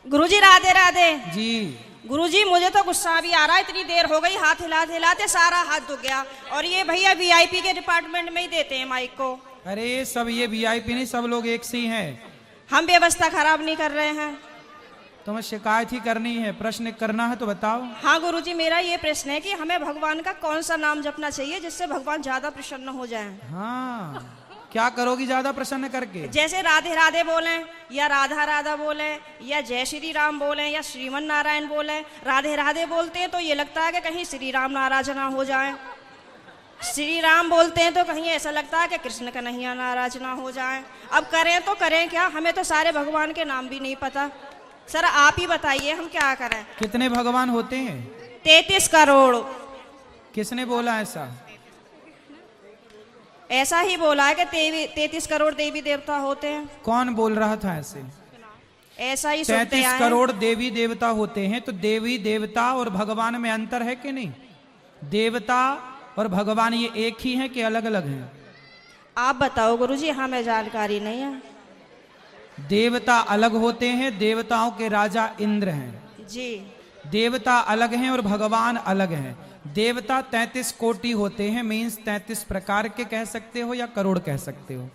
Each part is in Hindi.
गुरुजी राधे राधे जी। गुरुजी मुझे तो गुस्सा भी आ रहा है, इतनी देर हो गई, हाथ हिलाते हिलाते सारा हाथ दुख गया। और ये भैया वीआईपी के डिपार्टमेंट में ही देते हैं माइक को। अरे सब ये वीआईपी नहीं, सब लोग एक से ही हैं। हम व्यवस्था खराब नहीं कर रहे हैं। तुम्हें शिकायत ही करनी है, प्रश्न करना है तो बताओ। हाँ गुरुजी, मेरा ये प्रश्न है कि हमें भगवान का कौन सा नाम जपना चाहिए जिससे भगवान ज्यादा प्रसन्न हो जाए। हाँ, क्या करोगी ज्यादा प्रसन्न करके? जैसे राधे राधे बोले या राधा राधा बोले या जय श्री राम बोले या श्रीमन नारायण बोले। राधे राधे बोलते हैं तो ये लगता है कि कहीं श्री राम नाराज ना हो जाए। श्री राम बोलते हैं तो कहीं ऐसा लगता है कि कृष्ण कन्हैया नाराज ना हो जाए। अब करें तो करें क्या, हमें तो सारे भगवान के नाम भी नहीं पता। सर आप ही बताइए हम क्या करें। कितने भगवान होते हैं? 33 करोड़। किसने बोला ऐसा? ऐसा ही बोला है कि 33 करोड़ देवी देवता होते हैं। कौन बोल रहा था ऐसे? ऐसा ही सुनते 33 आए। करोड़ देवी देवता होते हैं, तो देवी देवता और भगवान में अंतर है कि नहीं? देवता और भगवान ये एक ही है कि अलग अलग हैं? आप बताओ गुरुजी, हमें जानकारी नहीं है। देवता अलग होते हैं, देवताओं के राजा इंद्र हैं जी। देवता अलग हैं और भगवान अलग हैं। देवता 33 कोटि होते हैं, मीन्स 33 प्रकार के कह सकते हो या करोड़ कह सकते हो,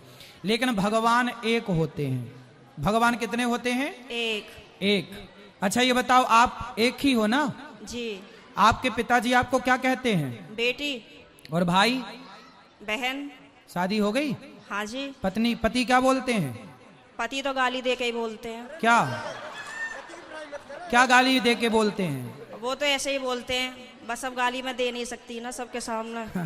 लेकिन भगवान एक होते हैं। भगवान कितने होते हैं? एक। अच्छा ये बताओ, आप एक ही हो ना? जी। आपके पिताजी आपको क्या कहते हैं? बेटी। और भाई? बहन। शादी हो गई? हाँ जी। पति क्या बोलते हैं? पति तो गाली दे के ही बोलते हैं। क्या क्या गाली दे के बोलते हैं? वो तो ऐसे ही बोलते हैं, बस अब गाली मैं दे नहीं सकती ना सबके सामने।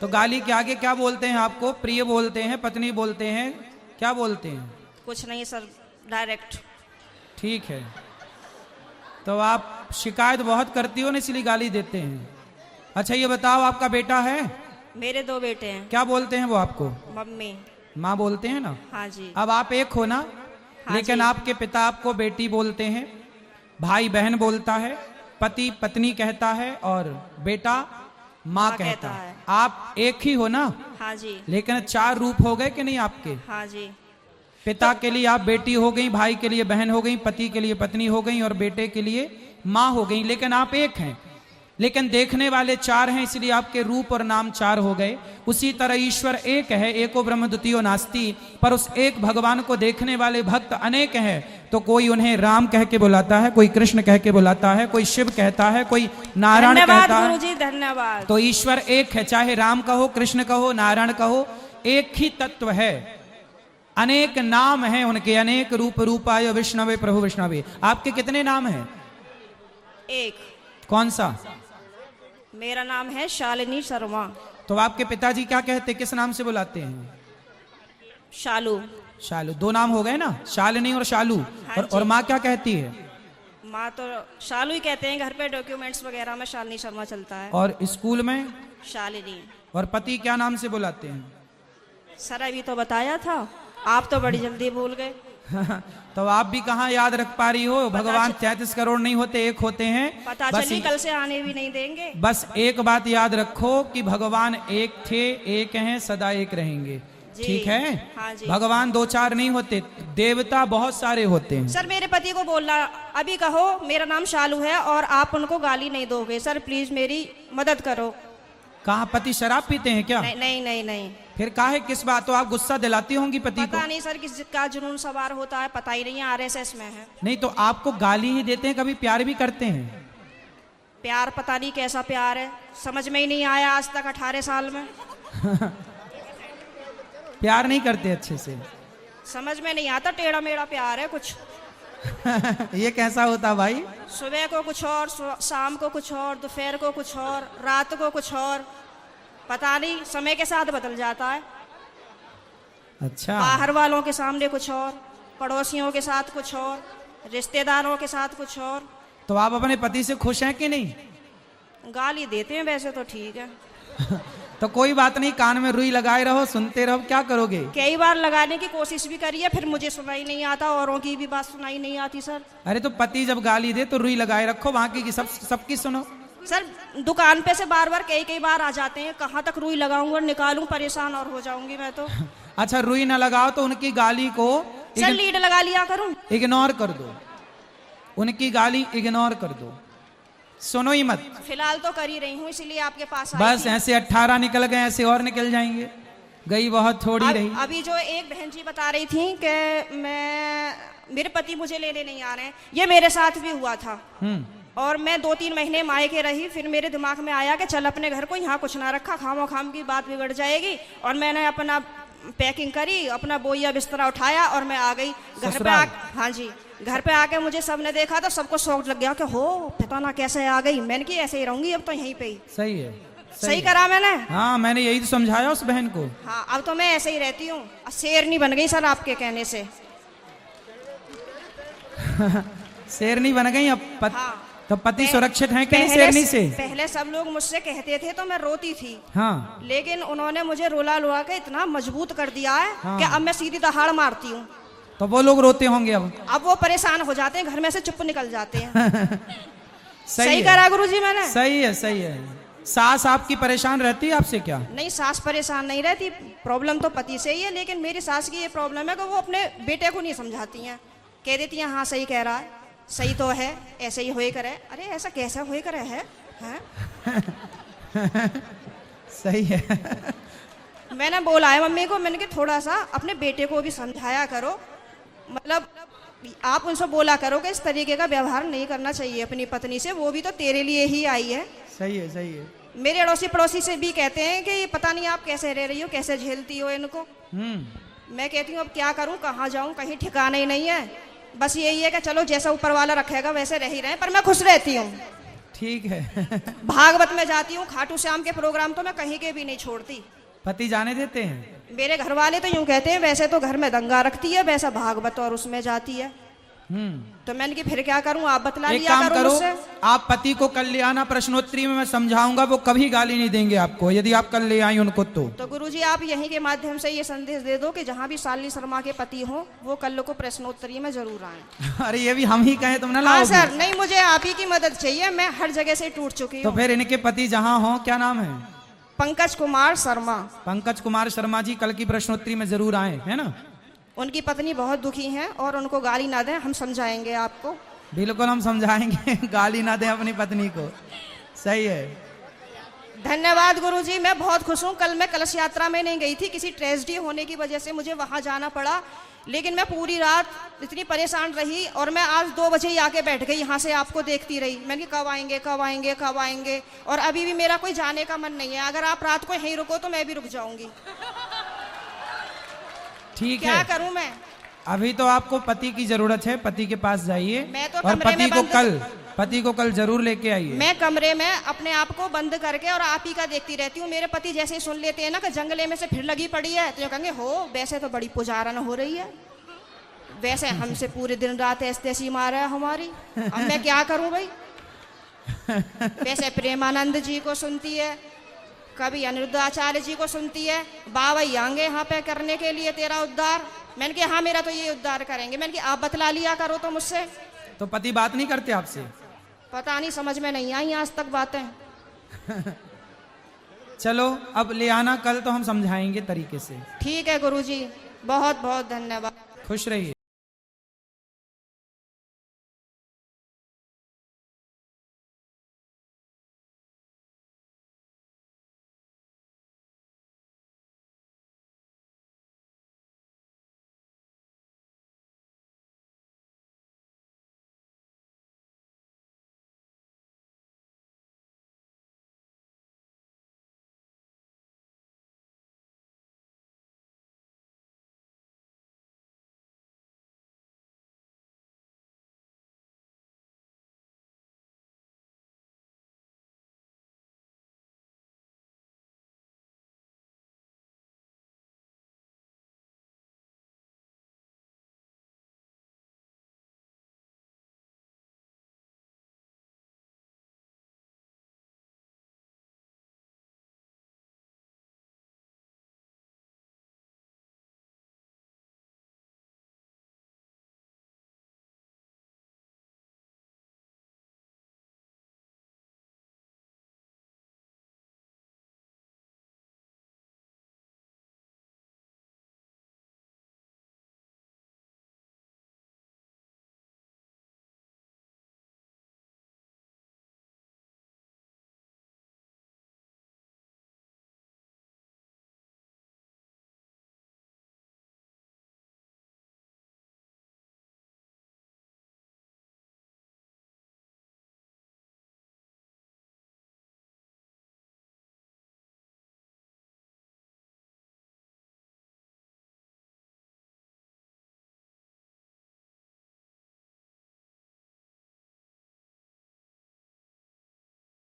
तो गाली के आगे क्या बोलते हैं आपको? प्रिय बोलते हैं, पत्नी बोलते हैं, क्या बोलते हैं? कुछ नहीं सर, डायरेक्ट। ठीक है, तो आप शिकायत बहुत करती हो ना, इसलिए गाली देते हैं। अच्छा ये बताओ, आपका बेटा है? मेरे 2 बेटे हैं। क्या बोलते हैं वो आपको? मम्मी। माँ बोलते हैं ना? हाँ जी। अब आप एक हो ना? हाँ लेकिन जी। आपके पिता आपको बेटी बोलते हैं, भाई बहन बोलता है, पति पत्नी कहता है और बेटा माँ कहता है। आप एक ही हो ना? हाँ जी। लेकिन 4 रूप हो गए कि नहीं आपके? हाँ जी। पिता के लिए आप बेटी हो गई, भाई के लिए बहन हो गई, पति के लिए पत्नी हो गई और बेटे के लिए माँ हो गई, लेकिन आप एक हैं। लेकिन देखने वाले 4 हैं, इसलिए आपके रूप और नाम 4 हो गए। उसी तरह ईश्वर एक है, एको ब्रह्म द्वितीयो नास्ति, पर उस एक भगवान को देखने वाले भक्त अनेक हैं। तो कोई उन्हें राम कह के बुलाता है, कोई कृष्ण कह के बुलाता है, कोई शिव कहता है, कोई नारायण कहता है। गुरुजी धन्यवाद। तो ईश्वर एक है, चाहे राम कहो, कृष्ण कहो, नारायण कहो, एक ही तत्व है। अनेक नाम हैं उनके, अनेक रूप रूपाय विष्णवे प्रभु विष्णवे। आपके कितने नाम हैं? एक। कौन सा? मेरा नाम है शालिनी शर्मा। तो आपके पिताजी क्या कहते, किस नाम से बुलाते हैं? शालू। शालू। 2 नाम हो गए ना, शालिनी और शालू। हाँ और माँ क्या कहती है? माँ तो शालू ही कहते हैं, घर पे डॉक्यूमेंट्स वगैरह में शालिनी शर्मा चलता है। और स्कूल में? शालिनी। और पति क्या नाम से बुलाते हैं? सर अभी तो बताया था, आप तो बड़ी जल्दी भूल गए। तो आप भी कहाँ याद रख पा रही हो? भगवान 33 करोड़ नहीं होते, एक होते हैं। पता चली कल से आने भी नहीं देंगे। बस एक बात याद रखो कि भगवान एक थे, एक हैं, सदा एक रहेंगे। ठीक है? हाँ जी। भगवान 2-4 नहीं होते, देवता बहुत सारे होते हैं। सर मेरे पति को बोलना, अभी कहो मेरा नाम शालू है और आप उनको गाली नहीं दोगे। सर प्लीज मेरी मदद करो। कहाँ पति शराब पीते हैं क्या? नहीं नहीं नहीं नहीं। फिर काहे, किस बात? तो आप गुस्सा दिलाती होंगी पति को? पता नहीं सर किसका जुनून सवार होता है, पता ही नहीं है, आरएसएस में है। नहीं तो आपको गाली ही देते हैं, कभी प्यार भी करते हैं? प्यार पता नहीं कैसा प्यार है, समझ में ही नहीं आया आज तक 18 साल में। प्यार नहीं करते अच्छे से? समझ में नहीं आता, टेढ़ा मेढ़ा प्यार है कुछ। ये कैसा होता भाई? सुबह को कुछ और, शाम को कुछ और, दोपहर को कुछ और, रात को कुछ और, पता नहीं समय के साथ बदल जाता है। अच्छा। बाहर वालों के सामने कुछ और, पड़ोसियों के साथ कुछ और, रिश्तेदारों के साथ कुछ और। तो आप अपने पति से खुश हैं कि नहीं? गाली देते हैं वैसे तो ठीक है। तो कोई बात नहीं, कान में रुई लगाए रहो, सुनते रहो, क्या करोगे? कई बार लगाने की कोशिश भी करी है, फिर मुझे सुनाई नहीं आता, औरों की भी बात सुनाई नहीं आती सर। अरे तो पति जब गाली दे तो रुई लगाए रखो, बाकी की सबकी सुनो। सर दुकान पे से बार बार कई बार आ जाते हैं, कहाँ तक रुई लगाऊं और निकालूं, परेशान और हो जाऊंगी मैं तो। अच्छा रुई ना लगाओ तो उनकी गाली को सर लीड लगा लिया करूं? इग्नोर कर दो। उनकी गाली इग्नोर कर दो, सुनो ही मत। फिलहाल तो कर ही रही हूँ, इसीलिए आपके पास आई बस थी। ऐसे 18 निकल गए, ऐसे और निकल जाएंगे। गई बहुत थोड़ी रही। अभी जो एक बहन जी बता रही थी कि मेरे पति मुझे लेने नहीं आ रहे हैं, ये मेरे साथ भी हुआ था। और मैं 2-3 महीने मायके रही, फिर मेरे दिमाग में आया कि चल अपने घर को, यहाँ कुछ ना रखा, खामो खाम की बात बिगड़ जाएगी। और मैंने अपना पैकिंग करी, अपना बोइया बिस्तरा उठाया और मैं आ गई घर पे। हाँ जी, घर पे आके मुझे सबने देखा तो सबको शौक लग गया कि हो पता ना कैसे आ गई। मैंने कि ऐसे ही रहूंगी अब तो यहीं पे ही। सही है, सही करा मैंने। हाँ, मैंने यही तो समझाया उस बहन को। हाँ, अब तो मैं ऐसे ही रहती हूँ, शेरनी बन गई सर आपके कहने से। शेरनी बन गई अब हाँ, तो पति सुरक्षित है कि नहीं शेरनी से? पहले सब लोग मुझसे कहते थे तो मैं रोती थी। हाँ, लेकिन उन्होंने मुझे रुला रुला के इतना मजबूत कर दिया है हाँ। कि अब मैं सीधी दहाड़ मारती हूँ। तो वो लोग रोते होंगे अब वो परेशान हो जाते हैं, घर में से चुप निकल जाते हैं। सही है। करा गुरुजी मैंने। सही है, सही है। सास आपकी परेशान रहती है आपसे क्या? नहीं, सास परेशान नहीं रहती, प्रॉब्लम तो पति से ही है। लेकिन मेरी सास की ये प्रॉब्लम है कि वो अपने बेटे को नहीं समझाती हैं, कह देती हैं हाँ सही कह रहा है, सही तो है, ऐसे ही होए करे। अरे ऐसा कैसा होए करे है? सही है। मैंने बोला है मम्मी को, मैंने कि थोड़ा सा अपने बेटे को भी समझाया करो, मतलब आप उनसे बोला करो कि इस तरीके का व्यवहार नहीं करना चाहिए अपनी पत्नी से, वो भी तो तेरे लिए ही आई है। सही है, सही है। मेरे अड़ोसी पड़ोसी से भी कहते हैं कि ये पता नहीं आप कैसे रह रही हो, कैसे झेलती हो इनको। मैं कहती हूँ अब क्या करूँ, कहाँ जाऊँ, कहीं ठिकाना ही नहीं है। बस यही है कि चलो जैसा ऊपर वाला रखेगा वैसे रह ही रहे, पर मैं खुश रहती हूँ। ठीक है। भागवत में जाती हूँ, खाटू श्याम के प्रोग्राम तो मैं कहीं के भी नहीं छोड़ती। पति जाने देते हैं? मेरे घर वाले तो यूं कहते हैं वैसे तो घर में दंगा रखती है, वैसा भागवत और उसमें जाती है। तो मैंने कि फिर क्या करूं, आप बतला एक लिया काम करो, मुझसे। आप पति को कल ले आना, प्रश्नोत्तरी में मैं समझाऊंगा, वो कभी गाली नहीं देंगे आपको यदि आप कल ले आई उनको। तो गुरुजी आप यहीं के माध्यम से ये संदेश दे दो कि जहाँ भी शालिनी शर्मा के पति हो वो कल को प्रश्नोत्तरी में जरूर आए। अरे ये भी हम ही कहें तुम ना हाँ लाओगी? सर, नहीं मुझे आप ही की मदद चाहिए, मैं हर जगह से टूट चुकी तो हूँ। फिर इनके पति जहाँ हो, क्या नाम है? पंकज कुमार शर्मा। पंकज कुमार शर्मा जी कल की प्रश्नोत्तरी में जरूर आए, है ना? उनकी पत्नी बहुत दुखी हैं और उनको गाली ना दें, हम समझाएंगे आपको। बिल्कुल हम समझाएंगे। गाली ना दें अपनी पत्नी को। सही है। धन्यवाद गुरुजी, मैं बहुत खुश हूँ। कल मैं कलश यात्रा में नहीं गई थी, किसी ट्रेजेडी होने की वजह से मुझे वहां जाना पड़ा। लेकिन मैं पूरी रात इतनी परेशान रही और मैं आज 2 बजे ही आके बैठ गई, यहाँ से आपको देखती रही। मैंने कहा कब आएंगे कब आएंगे कब आएंगे, और अभी भी मेरा कोई जाने का मन नहीं है। अगर आप रात को यहीं रुको तो मैं भी रुक जाऊंगी। ठीक है, क्या करूं मैं? अभी तो आपको पति की जरूरत है, पति के पास जाइए मैं तो और पति को कल जरूर लेके आइए। मैं कमरे में अपने आप को बंद करके और आप ही का देखती रहती हूँ। मेरे पति जैसे ही सुन लेते हैं ना कि जंगले में से फिर लगी पड़ी है, तो कहेंगे हो वैसे तो बड़ी पुजारन हो रही है, वैसे हमसे पूरे दिन रात ऐसी मारा है हमारी। अब मैं क्या करूं भाई? वैसे प्रेमानंद जी को सुनती है, कभी अनिरुद्धाचार्य जी को सुनती है, बाबा आएंगे यहाँ पे करने के लिए तेरा उद्धार। मैंने कहा हाँ मेरा तो ये उद्धार करेंगे। मैंने कहा आप बतला लिया करो तो मुझसे। तो पति बात नहीं करते आपसे? पता नहीं, समझ में नहीं आई आज तक बातें। चलो अब ले आना कल, तो हम समझाएंगे तरीके से। ठीक है गुरुजी, बहुत बहुत धन्यवाद। खुश रहिए।